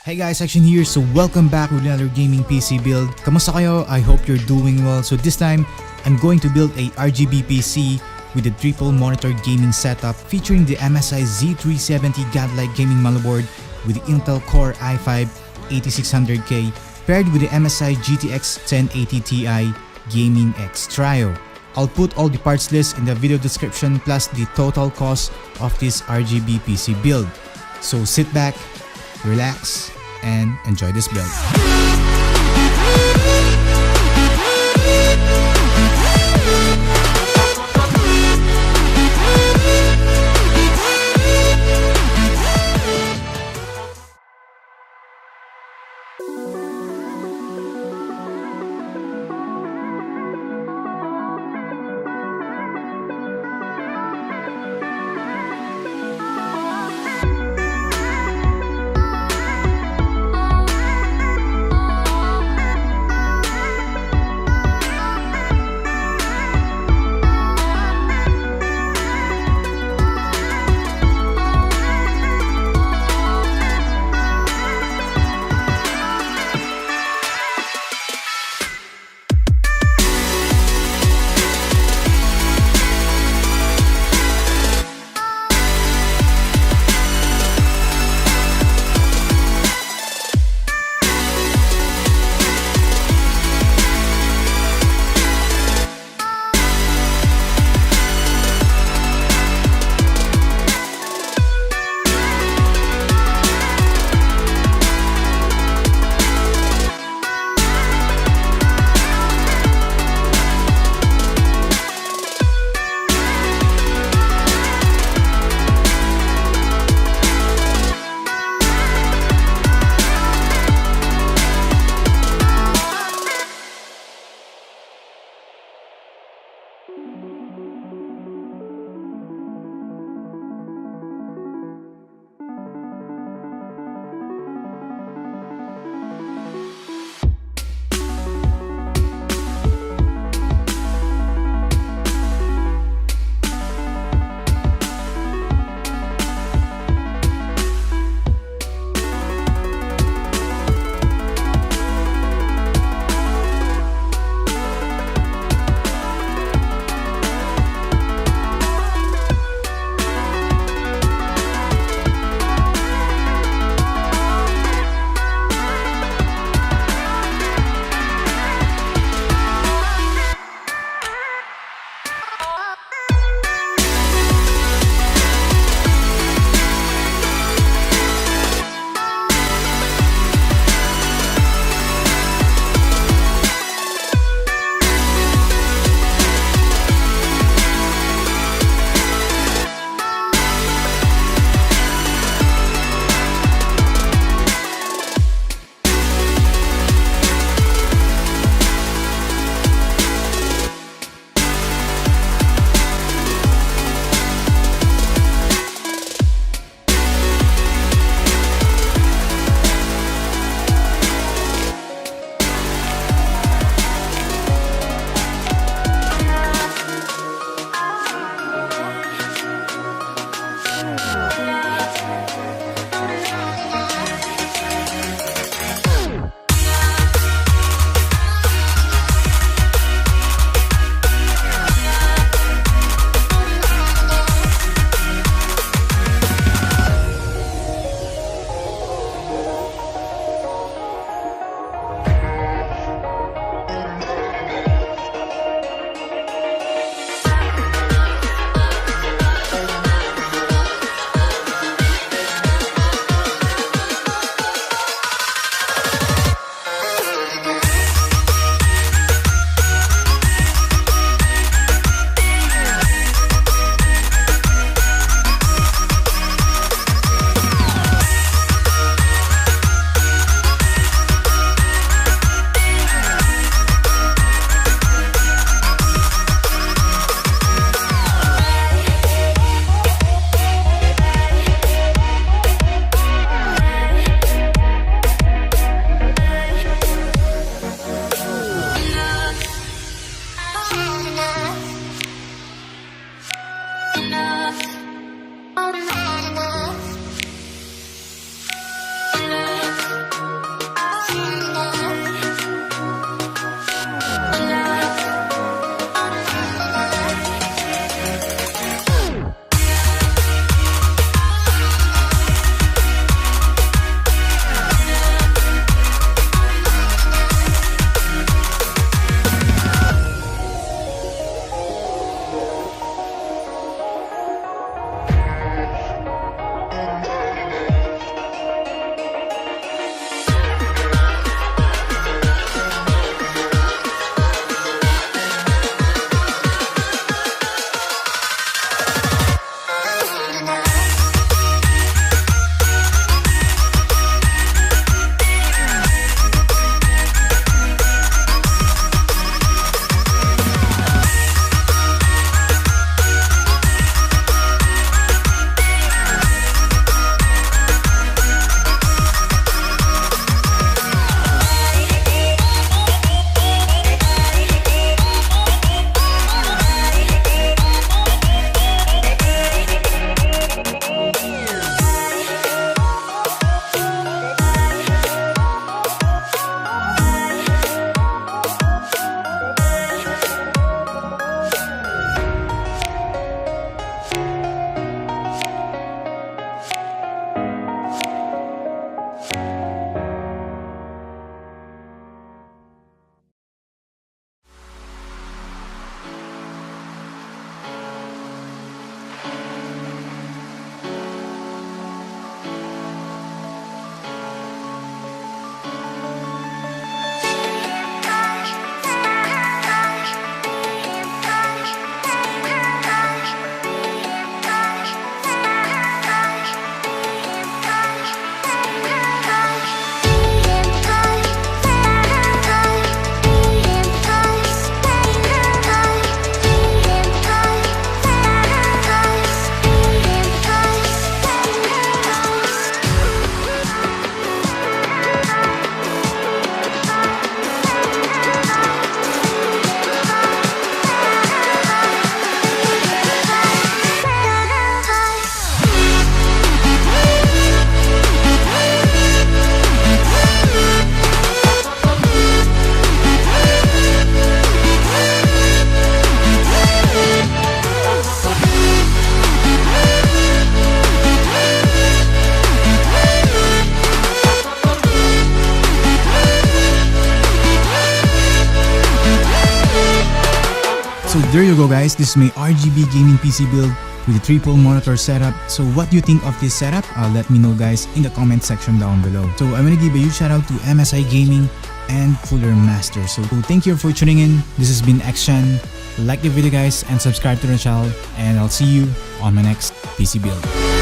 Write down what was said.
Hey guys, Action here. So welcome back with another gaming PC build. Kamusta kayo? I hope you're doing well. So this time, I'm going to build a RGB PC with a triple monitor gaming setup featuring the MSI Z370 Godlike gaming motherboard with the Intel Core i5 8600K paired with the MSI GTX 1080 Ti Gaming X Trio. I'll put all the parts list in the video description plus the total cost of this RGB PC build. So sit back, relax, and enjoy this build. there you go guys, this is my RGB gaming PC build with a triple monitor setup. So what do you think of this setup? Let me know guys in the comment section down below. So I want to give a huge shout out to MSI Gaming and Cooler Master. So thank you for tuning in. This has been Xshan. Like the video guys and subscribe to the channel, and I'll see you on my next PC build.